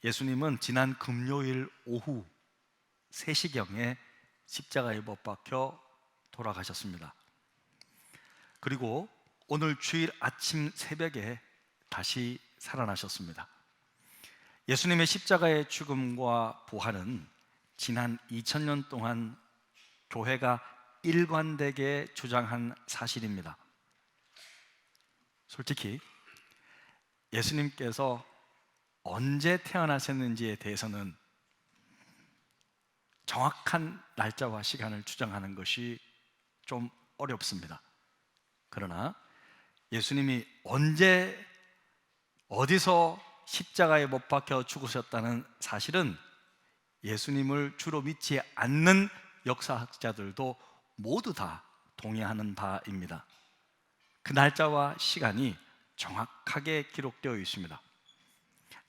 예수님은 지난 금요일 오후 3시경에 십자가에 못 박혀 돌아가셨습니다. 그리고 오늘 주일 아침 새벽에 다시 살아나셨습니다. 예수님의 십자가의 죽음과 부활은 지난 2000년 동안 교회가 일관되게 주장한 사실입니다. 솔직히 예수님께서 언제 태어나셨는지에 대해서는 정확한 날짜와 시간을 추정하는 것이 좀 어렵습니다. 그러나 예수님이 언제 어디서 십자가에 못 박혀 죽으셨다는 사실은 예수님을 주로 믿지 않는 역사학자들도 모두 다 동의하는 바입니다. 그 날짜와 시간이 정확하게 기록되어 있습니다.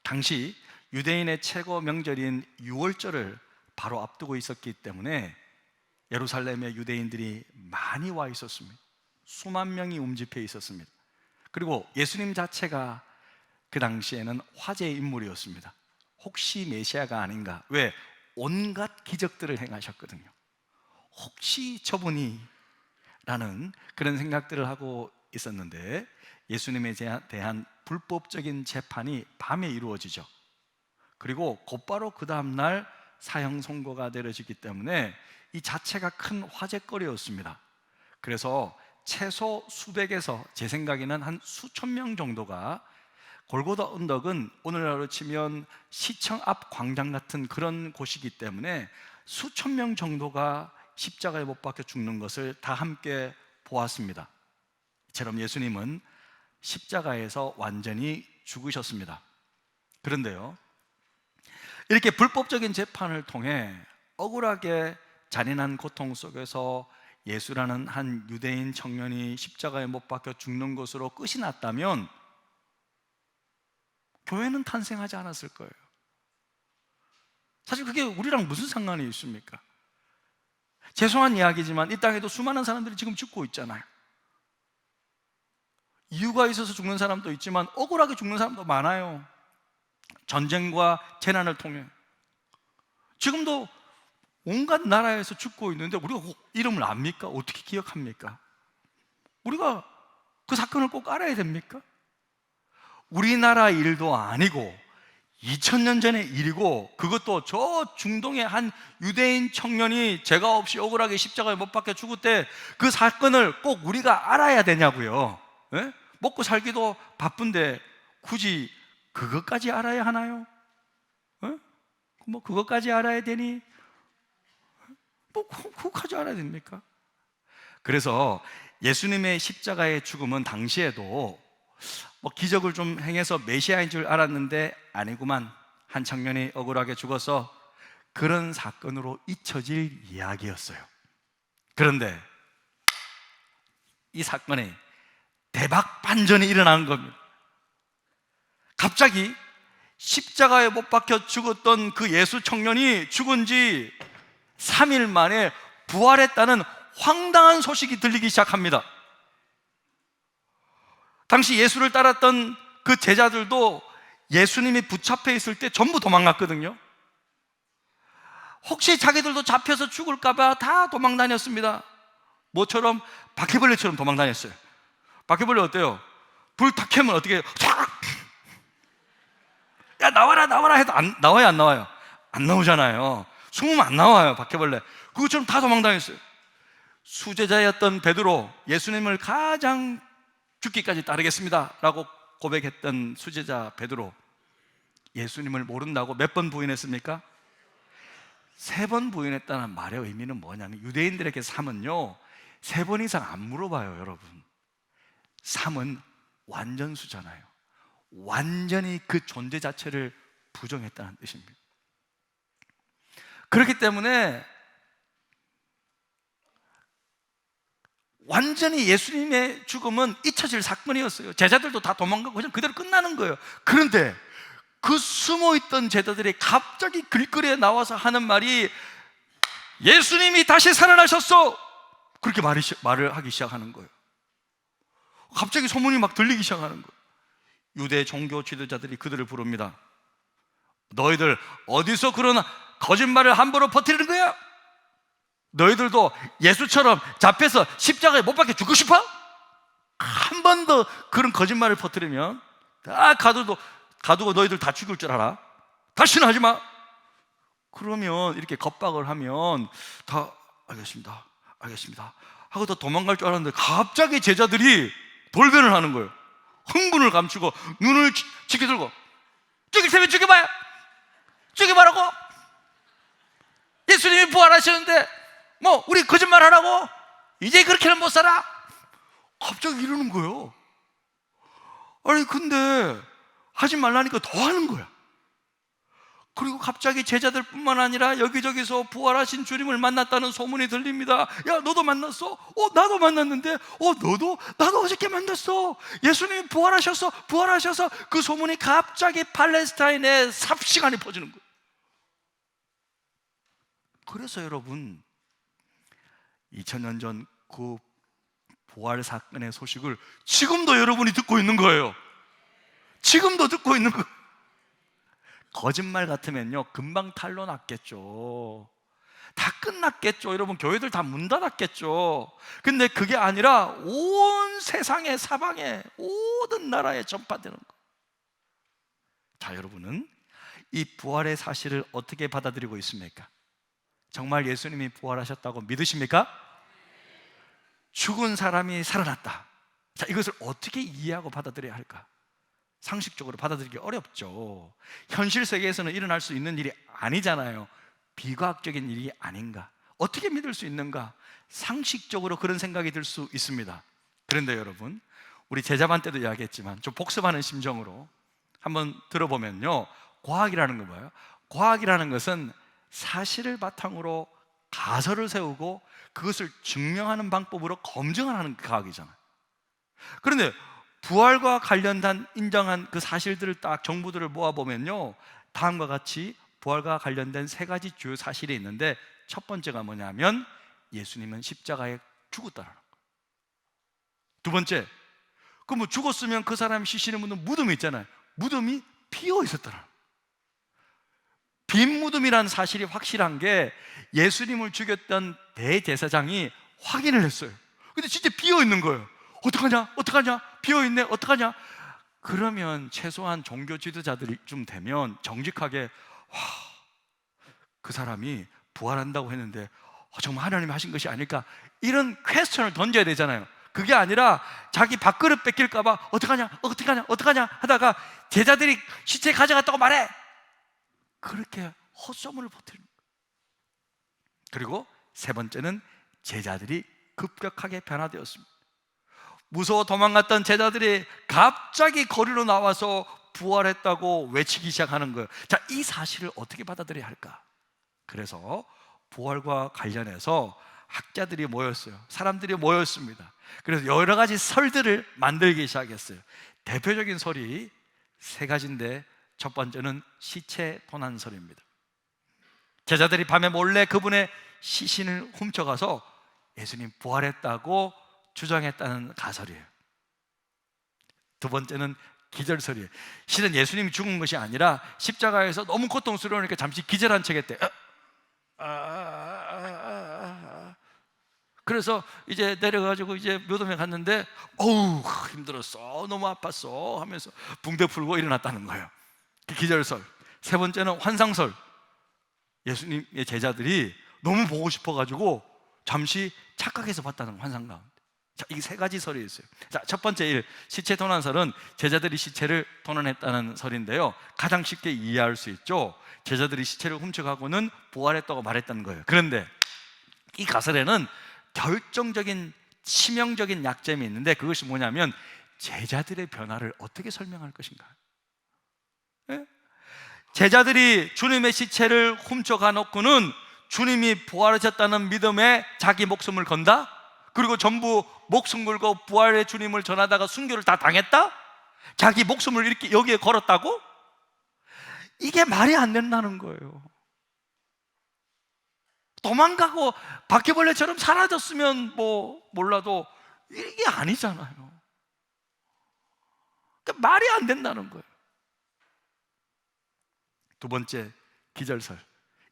당시 유대인의 최고 명절인 유월절을 바로 앞두고 있었기 때문에 예루살렘에 유대인들이 많이 와 있었습니다. 수만 명이 움집해 있었습니다. 그리고 예수님 자체가 그 당시에는 화제의 인물이었습니다. 혹시 메시아가 아닌가? 왜? 온갖 기적들을 행하셨거든요. 혹시 저분이? 라는 그런 생각들을 하고 있었는데 예수님에 대한 불법적인 재판이 밤에 이루어지죠. 그리고 곧바로 그 다음날 사형 선고가 내려지기 때문에 이 자체가 큰 화제거리였습니다. 그래서 최소 수백에서 제 생각에는 한 수천 명 정도가, 골고다 언덕은 오늘날로 치면 시청 앞 광장 같은 그런 곳이기 때문에 수천 명 정도가 십자가에 못 박혀 죽는 것을 다 함께 보았습니다. 이처럼 예수님은 십자가에서 완전히 죽으셨습니다. 그런데요, 이렇게 불법적인 재판을 통해 억울하게 잔인한 고통 속에서 예수라는 한 유대인 청년이 십자가에 못 박혀 죽는 것으로 끝이 났다면 교회는 탄생하지 않았을 거예요. 사실 그게 우리랑 무슨 상관이 있습니까? 죄송한 이야기지만 이 땅에도 수많은 사람들이 지금 죽고 있잖아요. 이유가 있어서 죽는 사람도 있지만 억울하게 죽는 사람도 많아요. 전쟁과 재난을 통해. 지금도 온갖 나라에서 죽고 있는데 우리가 이름을 압니까? 어떻게 기억합니까? 우리가 그 사건을 꼭 알아야 됩니까? 우리나라 일도 아니고 2000년 전의 일이고, 그것도 저 중동의 한 유대인 청년이 죄가 없이 억울하게 십자가에 못 박혀 죽을 때 그 사건을 꼭 우리가 알아야 되냐고요. 예? 먹고 살기도 바쁜데 굳이 그것까지 알아야 하나요? 예? 뭐 그것까지 알아야 되니? 뭐 그것까지 알아야 됩니까? 그래서 예수님의 십자가의 죽음은 당시에도 뭐 기적을 좀 행해서 메시아인 줄 알았는데 아니구만, 한 청년이 억울하게 죽어서 그런 사건으로 잊혀질 이야기였어요. 그런데 이 사건에 대박 반전이 일어난 겁니다. 갑자기 십자가에 못 박혀 죽었던 그 예수 청년이 죽은 지 3일 만에 부활했다는 황당한 소식이 들리기 시작합니다. 당시 예수를 따랐던 그 제자들도 예수님이 붙잡혀 있을 때 전부 도망갔거든요. 혹시 자기들도 잡혀서 죽을까봐 다 도망다녔습니다. 뭐처럼? 바퀴벌레처럼 도망다녔어요. 바퀴벌레 어때요? 불 탁 켜면 어떻게 해요? 야 나와라 나와라 해도 나와요 안 나와요? 안 나오잖아요. 숨으면 안 나와요 바퀴벌레. 그것처럼 다 도망다녔어요. 수제자였던 베드로, 예수님을 가장 죽기까지 따르겠습니다 라고 고백했던 수제자 베드로, 예수님을 모른다고 몇 번 부인했습니까? 3번 부인했다는 말의 의미는 뭐냐면, 유대인들에게 3은요 3번 이상 안 물어봐요. 여러분, 3은 완전수잖아요. 완전히 그 존재 자체를 부정했다는 뜻입니다. 그렇기 때문에 완전히 예수님의 죽음은 잊혀질 사건이었어요. 제자들도 다 도망가고 그냥 그대로 끝나는 거예요. 그런데 그 숨어있던 제자들이 갑자기 길거리에 나와서 하는 말이 예수님이 다시 살아나셨어! 그렇게 말을 하기 시작하는 거예요. 갑자기 소문이 막 들리기 시작하는 거예요. 유대 종교 지도자들이 그들을 부릅니다. 너희들 어디서 그런 거짓말을 함부로 퍼뜨리는 거야? 너희들도 예수처럼 잡혀서 십자가에 못 박혀 죽고 싶어? 한 번 더 그런 거짓말을 퍼뜨리면 다 가두고 너희들 다 죽을 줄 알아? 다시는 하지 마. 그러면 이렇게 겁박을 하면 다 알겠습니다, 알겠습니다 하고 더 도망갈 줄 알았는데 갑자기 제자들이 돌변을 하는 거예요. 흥분을 감추고 눈을 치켜들고 죽일 테면 죽여봐요, 죽여봐라고. 예수님이 부활하셨는데 뭐 우리 거짓말 하라고? 이제 그렇게는 못 살아. 갑자기 이러는 거예요. 아니 근데 하지 말라니까 더 하는 거야. 그리고 갑자기 제자들뿐만 아니라 여기저기서 부활하신 주님을 만났다는 소문이 들립니다. 야, 너도 만났어? 나도 만났는데. 나도 어저께 만났어. 예수님이 부활하셔서 그 소문이 갑자기 팔레스타인에 삽시간에 퍼지는 거예요. 그래서 여러분 2000년 전 그 부활 사건의 소식을 지금도 여러분이 듣고 있는 거예요. 지금도 듣고 있는 거예요. 거짓말 같으면요 금방 탄로 났겠죠. 다 끝났겠죠. 여러분 교회들 다 문 닫았겠죠. 근데 그게 아니라 온 세상에, 사방에, 모든 나라에 전파되는 거. 자, 여러분은 이 부활의 사실을 어떻게 받아들이고 있습니까? 정말 예수님이 부활하셨다고 믿으십니까? 죽은 사람이 살아났다. 자, 이것을 어떻게 이해하고 받아들여야 할까? 상식적으로 받아들이기 어렵죠. 현실 세계에서는 일어날 수 있는 일이 아니잖아요. 비과학적인 일이 아닌가? 어떻게 믿을 수 있는가? 상식적으로 그런 생각이 들 수 있습니다. 그런데 여러분, 우리 제자반 때도 이야기했지만 좀 복습하는 심정으로 한번 들어보면요, 과학이라는 건 뭐예요? 과학이라는 것은 사실을 바탕으로 가설을 세우고 그것을 증명하는 방법으로 검증을 하는 과학이잖아요. 그런데 부활과 관련된 인정한 그 사실들을 딱 정보들을 모아보면요, 다음과 같이 부활과 관련된 세 가지 주요 사실이 있는데, 첫 번째가 뭐냐면 예수님은 십자가에 죽었다는 거예요. 두 번째, 그 뭐 죽었으면 그 사람이 시신에 묻는 무덤이 있잖아요. 무덤이 비어 있었다는 거예요. 빈 무덤이라는 사실이 확실한 게 예수님을 죽였던 대제사장이 확인을 했어요. 근데 진짜 비어 있는 거예요. 어떡하냐? 비어있네, 어떡하냐? 그러면 최소한 종교 지도자들이 좀 되면 정직하게, 그 사람이 부활한다고 했는데 정말 하나님이 하신 것이 아닐까? 이런 퀘스천을 던져야 되잖아요. 그게 아니라 자기 밥그릇 뺏길까봐 어떡하냐 하다가 제자들이 시체 가져갔다고 말해. 그렇게 헛소문을 퍼뜨리는 거예요. 그리고 세 번째는 제자들이 급격하게 변화되었습니다. 무서워 도망갔던 제자들이 갑자기 거리로 나와서 부활했다고 외치기 시작하는 거예요. 자, 이 사실을 어떻게 받아들여야 할까? 그래서 부활과 관련해서 학자들이 모였어요. 사람들이 모였습니다. 그래서 여러 가지 설들을 만들기 시작했어요. 대표적인 설이 세 가지인데, 첫 번째는 시체 도난설입니다. 제자들이 밤에 몰래 그분의 시신을 훔쳐가서 예수님 부활했다고 주장했다는 가설이에요. 두 번째는 기절설이에요. 실은 예수님이 죽은 것이 아니라 십자가에서 너무 고통스러우니까 잠시 기절한 척 했대요. 그래서 이제 내려가지고 이제 묘덤에 갔는데 어우 힘들었어, 너무 아팠어 하면서 붕대 풀고 일어났다는 거예요. 기절설. 세 번째는 환상설. 예수님의 제자들이 너무 보고 싶어가지고 잠시 착각해서 봤다는 환상 가운데. 자, 이 세 가지 설이 있어요. 자, 첫 번째 일, 시체 도난설은 제자들이 시체를 도난했다는 설인데요, 가장 쉽게 이해할 수 있죠. 제자들이 시체를 훔쳐가고는 부활했다고 말했다는 거예요. 그런데 이 가설에는 결정적인 치명적인 약점이 있는데, 그것이 뭐냐면 제자들의 변화를 어떻게 설명할 것인가. 네? 제자들이 주님의 시체를 훔쳐가 놓고는 주님이 부활하셨다는 믿음에 자기 목숨을 건다? 그리고 전부 목숨 걸고 부활의 주님을 전하다가 순교를 다 당했다? 자기 목숨을 이렇게 여기에 걸었다고? 이게 말이 안 된다는 거예요. 도망가고 바퀴벌레처럼 사라졌으면 뭐 몰라도 이게 아니잖아요. 그러니까 말이 안 된다는 거예요. 두 번째, 기절설.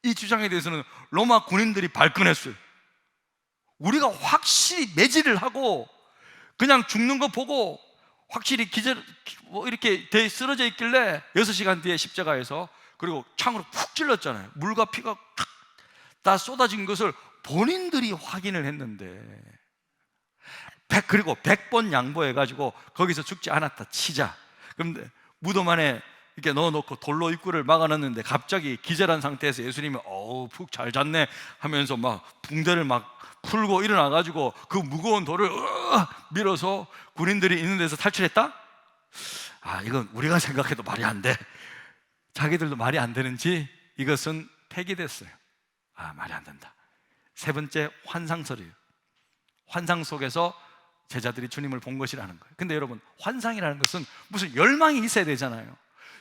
이 주장에 대해서는 로마 군인들이 발끈했어요. 우리가 확실히 매질을 하고 그냥 죽는 거 보고 확실히 이렇게 쓰러져 있길래 6시간 뒤에 십자가에서, 그리고 창으로 푹 찔렀잖아요. 물과 피가 다 쏟아진 것을 본인들이 확인을 했는데, 그리고 100번 양보해가지고 거기서 죽지 않았다 치자. 그런데 무덤 안에 이렇게 넣어놓고 돌로 입구를 막아놨는데 갑자기 기절한 상태에서 예수님이 푹 잘 잤네 하면서 막 붕대를 막 풀고 일어나가지고 그 무거운 돌을 밀어서 군인들이 있는 데서 탈출했다? 이건 우리가 생각해도 말이 안 돼. 자기들도 말이 안 되는지 이것은 폐기됐어요. 말이 안 된다. 세 번째, 환상설이에요. 환상 속에서 제자들이 주님을 본 것이라는 거예요. 근데 여러분, 환상이라는 것은 무슨 열망이 있어야 되잖아요.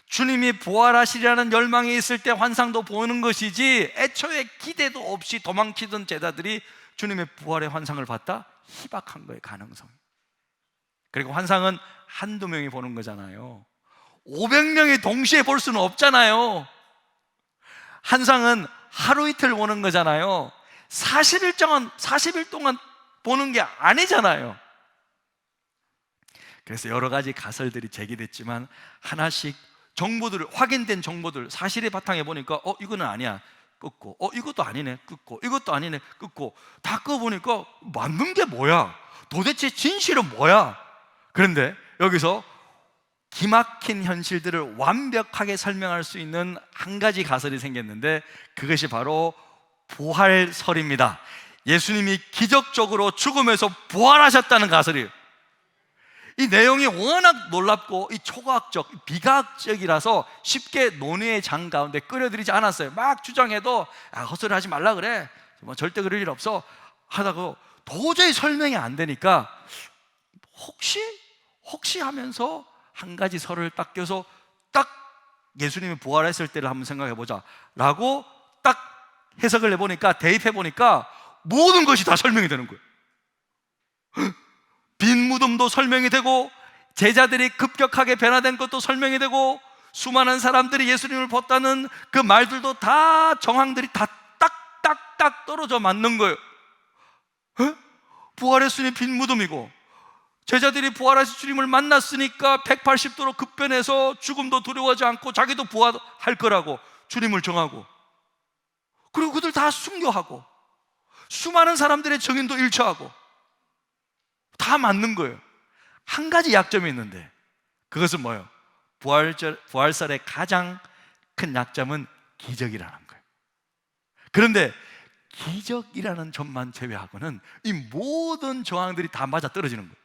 주님이 부활하시리라는 열망이 있을 때 환상도 보는 것이지, 애초에 기대도 없이 도망치던 제자들이 주님의 부활의 환상을 봤다? 희박한 거예요, 가능성이. 그리고 환상은 한두 명이 보는 거잖아요. 500명이 동시에 볼 수는 없잖아요. 환상은 하루 이틀 보는 거잖아요. 40일 동안 보는 게 아니잖아요. 그래서 여러 가지 가설들이 제기됐지만 하나씩 확인된 정보들, 사실의 바탕에 보니까 이거는 아니야, 끊고, 이것도 아니네, 끊고, 이것도 아니네, 끊고, 다 꺼보니까 맞는 게 뭐야? 도대체 진실은 뭐야? 그런데 여기서 기막힌 현실들을 완벽하게 설명할 수 있는 한 가지 가설이 생겼는데, 그것이 바로 부활설입니다. 예수님이 기적적으로 죽음에서 부활하셨다는 가설이에요. 이 내용이 워낙 놀랍고 이 초과학적, 비과학적이라서 쉽게 논의의 장 가운데 끌어들이지 않았어요. 막 주장해도 헛소리 하지 말라 그래, 절대 그럴 일 없어 하다가 도저히 설명이 안 되니까 혹시 하면서 한 가지 설을 딱 껴서 딱 예수님이 부활했을 때를 한번 생각해 보자 라고 딱 해석을 해보니까, 대입해보니까 모든 것이 다 설명이 되는 거예요. 빈 무덤도 설명이 되고, 제자들이 급격하게 변화된 것도 설명이 되고, 수많은 사람들이 예수님을 봤다는 그 말들도 다 정황들이 다 딱딱딱 떨어져 맞는 거예요. 부활했으니 빈 무덤이고, 제자들이 부활하신 주님을 만났으니까 180도로 급변해서 죽음도 두려워하지 않고 자기도 부활할 거라고 주님을 정하고, 그리고 그들 다 순교하고, 수많은 사람들의 증인도 일처하고, 다 맞는 거예요. 한 가지 약점이 있는데, 그것은 뭐예요? 부활설의 가장 큰 약점은 기적이라는 거예요. 그런데 기적이라는 점만 제외하고는 이 모든 정황들이 다 맞아 떨어지는 거예요.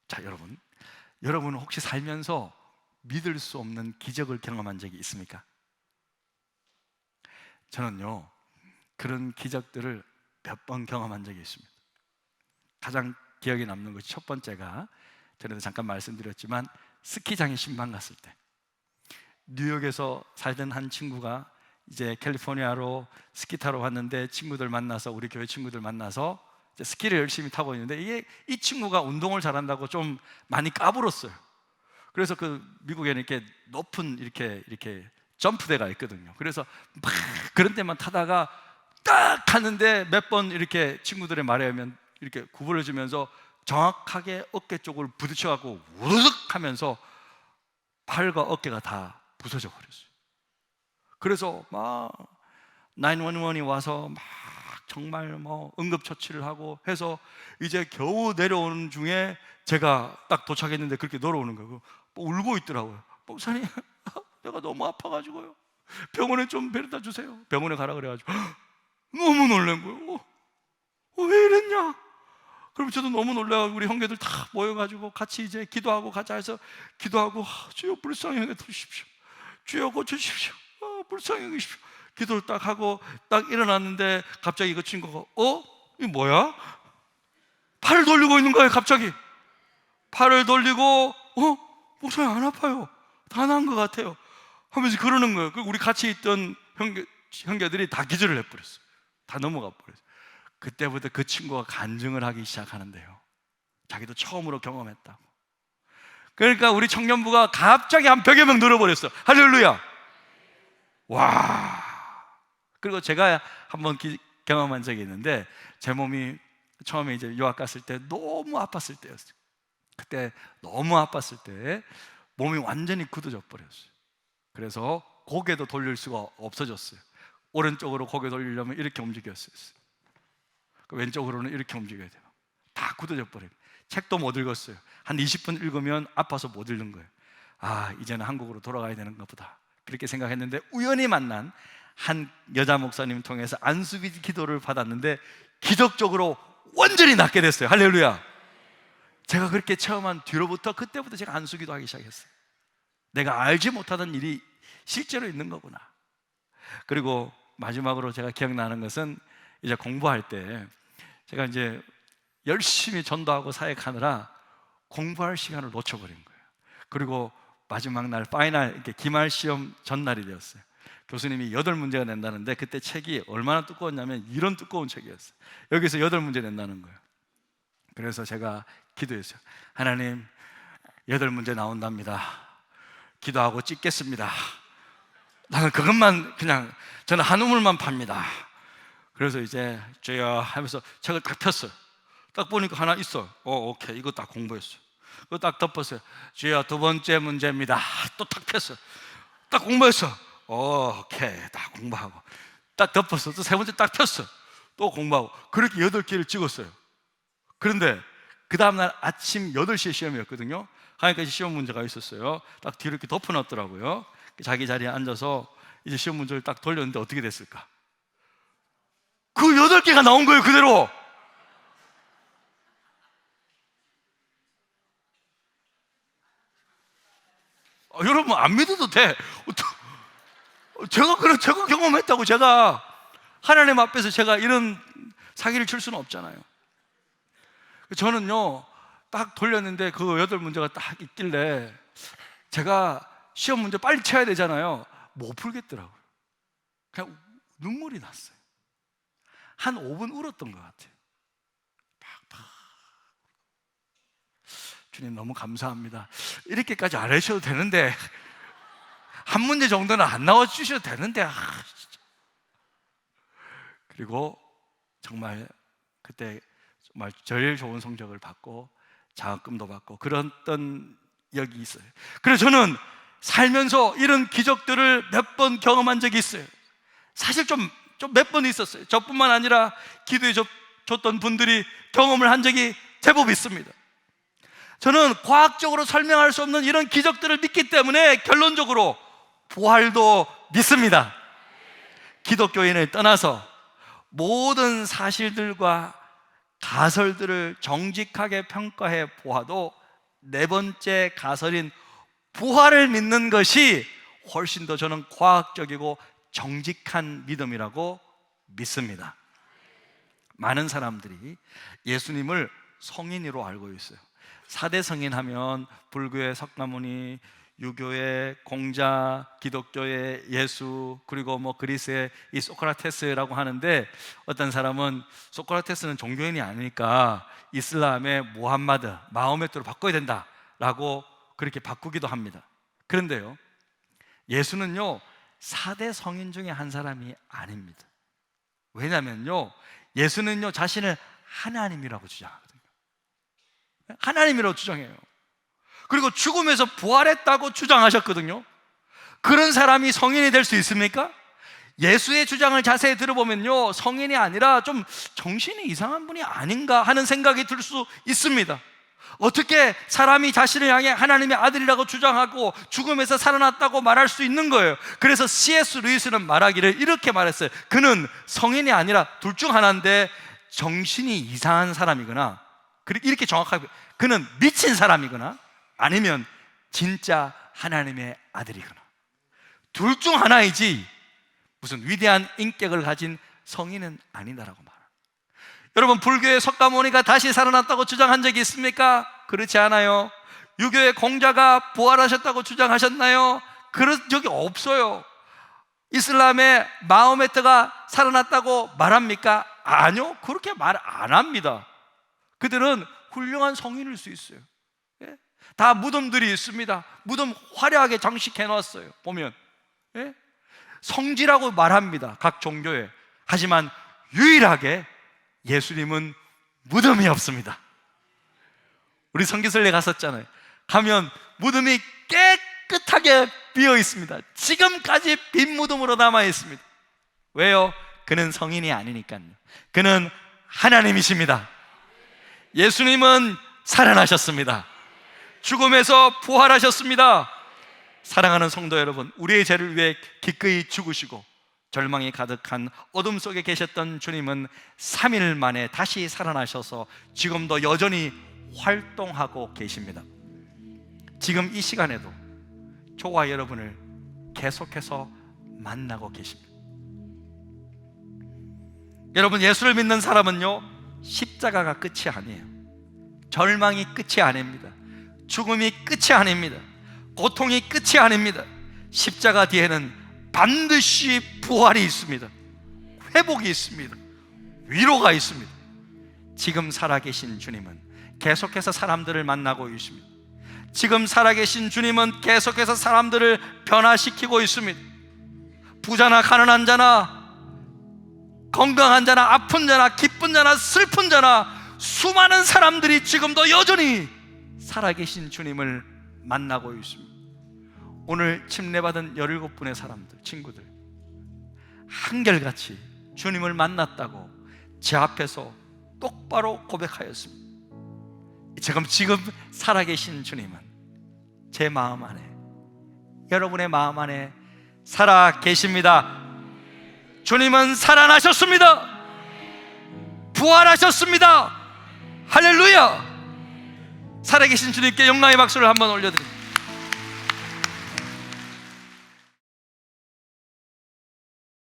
자, 여러분은 혹시 살면서 믿을 수 없는 기적을 경험한 적이 있습니까? 저는요, 그런 기적들을 몇 번 경험한 적이 있습니다. 가장 기억에 남는 것이, 첫 번째가 전에도 잠깐 말씀드렸지만 스키장에 신방 갔을 때, 뉴욕에서 살던 한 친구가 이제 캘리포니아로 스키 타러 왔는데, 우리 교회 친구들 만나서 이제 스키를 열심히 타고 있는데, 이 친구가 운동을 잘한다고 좀 많이 까불었어요. 그래서 그 미국에는 이렇게 높은 이렇게 점프대가 있거든요. 그래서 막 그런 데만 타다가 딱 하는데 몇 번 이렇게 친구들의 말에 의하면 이렇게 구부러 주면서 정확하게 어깨 쪽을 부딪혀갖고 우르륵 하면서 팔과 어깨가 다 부서져 버렸어요. 그래서 막 911이 와서 막 정말 응급처치를 하고 해서 이제 겨우 내려오는 중에 제가 딱 도착했는데 그렇게 걸어오는 거예요. 울고 있더라고요. 목사님, 내가 너무 아파가지고요, 병원에 좀 데려다 주세요. 병원에 가라 그래가지고 너무 놀란 거예요. 왜 이랬냐? 그럼 저도 너무 놀라고 우리 형제들 다 모여가지고 같이 이제 기도하고 가자 해서 기도하고, 주여 불쌍히 여겨 주십시오, 주여 고쳐주십시오, 불쌍히 여기십시오. 기도를 딱 하고 딱 일어났는데 갑자기 그 친구가 이게 뭐야? 팔을 돌리고 있는 거예요. 갑자기 팔을 돌리고 목사님 안 아파요, 다 나은 것 같아요 하면서 그러는 거예요. 우리 같이 있던 형제들이 다 기절을 해버렸어요. 다 넘어가 버렸어요. 그때부터 그 친구가 간증을 하기 시작하는데요, 자기도 처음으로 경험했다고. 그러니까 우리 청년부가 갑자기 한 100여 명 늘어버렸어. 할렐루야. 와. 그리고 제가 한번 경험한 적이 있는데, 제 몸이 처음에 이제 유학 갔을 때 너무 아팠을 때였어요. 그때 너무 아팠을 때 몸이 완전히 굳어져 버렸어요. 그래서 고개도 돌릴 수가 없어졌어요. 오른쪽으로 고개 돌리려면 이렇게 움직였어요. 왼쪽으로는 이렇게 움직여야 돼요. 다 굳어져 버려요. 책도 못 읽었어요. 한 20분 읽으면 아파서 못 읽는 거예요. 아, 이제는 한국으로 돌아가야 되는가 보다, 그렇게 생각했는데, 우연히 만난 한 여자 목사님 통해서 안수기 기도를 받았는데 기적적으로 완전히 낫게 됐어요. 할렐루야. 제가 그렇게 체험한 뒤로부터, 그때부터 제가 안수기도 하기 시작했어요. 내가 알지 못하던 일이 실제로 있는 거구나. 그리고 마지막으로 제가 기억나는 것은, 이제 공부할 때 제가 이제 열심히 전도하고 사역하느라 공부할 시간을 놓쳐버린 거예요. 그리고 마지막 날 파이널, 이렇게 기말 시험 전날이 되었어요. 교수님이 8문제가 낸다는데, 그때 책이 얼마나 두꺼웠냐면 이런 두꺼운 책이었어요. 여기서 8문제 낸다는 거예요. 그래서 제가 기도했어요. 하나님, 8문제 나온답니다. 기도하고 찍겠습니다. 나는 그것만, 그냥 저는 한 우물만 팝니다. 그래서 이제 주여 하면서 책을 딱 폈어요. 딱 보니까 하나 있어. 오케이, 이거 딱 공부했어요. 그거 딱 덮었어요. 주여 2번째 문제입니다. 또 딱 폈어요. 딱 공부했어. 오케이, 딱 공부하고 딱 덮었어. 또 3번째 딱 폈어. 또 공부하고. 그렇게 8개를 찍었어요. 그런데 그 다음날 아침 8시에 시험이었거든요. 하니까 시험 문제가 있었어요. 딱 뒤로 이렇게 덮어놨더라고요. 자기 자리에 앉아서 이제 시험 문제를 딱 돌렸는데 어떻게 됐을까? 그 8개가 나온 거예요, 그대로. 여러분, 안 믿어도 돼. 제가 경험했다고. 제가 하나님 앞에서 제가 이런 사기를 칠 수는 없잖아요. 저는요, 딱 돌렸는데 그 8문제가 딱 있길래, 제가 시험 문제 빨리 쳐야 되잖아요. 못 풀겠더라고요. 그냥 눈물이 났어요. 한 5분 울었던 것 같아요. 주님, 너무 감사합니다. 이렇게까지 안 하셔도 되는데, 한 문제 정도는 안 나와주셔도 되는데. 진짜. 그리고 정말 그때 정말 제일 좋은 성적을 받고 장학금도 받고 그랬던 역이 있어요. 그래서 저는 살면서 이런 기적들을 몇 번 경험한 적이 있어요. 사실 좀 몇 번 있었어요. 저뿐만 아니라 기도해 줬던 분들이 경험을 한 적이 제법 있습니다. 저는 과학적으로 설명할 수 없는 이런 기적들을 믿기 때문에 결론적으로 부활도 믿습니다. 기독교인을 떠나서 모든 사실들과 가설들을 정직하게 평가해 보아도 4번째 가설인 부활을 믿는 것이 훨씬 더 저는 과학적이고 정직한 믿음이라고 믿습니다. 많은 사람들이 예수님을 성인으로 알고 있어요. 4대 성인 하면 불교의 석가모니, 유교의 공자, 기독교의 예수, 그리고 그리스의 이 소크라테스라고 하는데, 어떤 사람은 소크라테스는 종교인이 아니니까 이슬람의 무함마드, 마호메트로 바꿔야 된다라고 그렇게 바꾸기도 합니다. 그런데요, 예수는요 4대 성인 중에 한 사람이 아닙니다. 왜냐면요, 예수는요 자신을 하나님이라고 주장하거든요. 하나님이라고 주장해요. 그리고 죽음에서 부활했다고 주장하셨거든요. 그런 사람이 성인이 될 수 있습니까? 예수의 주장을 자세히 들어보면요, 성인이 아니라 좀 정신이 이상한 분이 아닌가 하는 생각이 들 수 있습니다. 어떻게 사람이 자신을 향해 하나님의 아들이라고 주장하고 죽음에서 살아났다고 말할 수 있는 거예요. 그래서 C.S. 루이스는 말하기를 이렇게 말했어요. 그는 성인이 아니라 둘 중 하나인데 정신이 이상한 사람이거나, 이렇게 정확하게, 그는 미친 사람이거나 아니면 진짜 하나님의 아들이거나, 둘 중 하나이지 무슨 위대한 인격을 가진 성인은 아니다라고 말합니다. 여러분, 불교의 석가모니가 다시 살아났다고 주장한 적이 있습니까? 그렇지 않아요. 유교의 공자가 부활하셨다고 주장하셨나요? 그런 적이 없어요. 이슬람의 마호메트가 살아났다고 말합니까? 아니요, 그렇게 말 안 합니다. 그들은 훌륭한 성인일 수 있어요. 다 무덤들이 있습니다. 무덤 화려하게 장식해 놨어요. 보면 예? 성지라고 말합니다, 각 종교에. 하지만 유일하게 예수님은 무덤이 없습니다. 우리 성기순례 갔었잖아요. 가면 무덤이 깨끗하게 비어 있습니다. 지금까지 빈 무덤으로 남아 있습니다. 왜요? 그는 성인이 아니니까요. 그는 하나님이십니다. 예수님은 살아나셨습니다. 죽음에서 부활하셨습니다. 사랑하는 성도 여러분, 우리의 죄를 위해 기꺼이 죽으시고 절망이 가득한 어둠 속에 계셨던 주님은 3일 만에 다시 살아나셔서 지금도 여전히 활동하고 계십니다. 지금 이 시간에도 저와 여러분을 계속해서 만나고 계십니다. 여러분, 예수를 믿는 사람은요, 십자가가 끝이 아니에요. 절망이 끝이 아닙니다. 죽음이 끝이 아닙니다. 고통이 끝이 아닙니다. 십자가 뒤에는 반드시 부활이 있습니다. 회복이 있습니다. 위로가 있습니다. 지금 살아계신 주님은 계속해서 사람들을 만나고 있습니다. 지금 살아계신 주님은 계속해서 사람들을 변화시키고 있습니다. 부자나 가난한 자나 건강한 자나 아픈 자나 기쁜 자나 슬픈 자나 수많은 사람들이 지금도 여전히 살아계신 주님을 만나고 있습니다. 오늘 침례받은 17분의 사람들, 친구들 한결같이 주님을 만났다고 제 앞에서 똑바로 고백하였습니다. 지금 살아계신 주님은 제 마음 안에, 여러분의 마음 안에 살아계십니다. 주님은 살아나셨습니다. 부활하셨습니다. 할렐루야! 살아계신 주님께 영광의 박수를 한번 올려드립니다.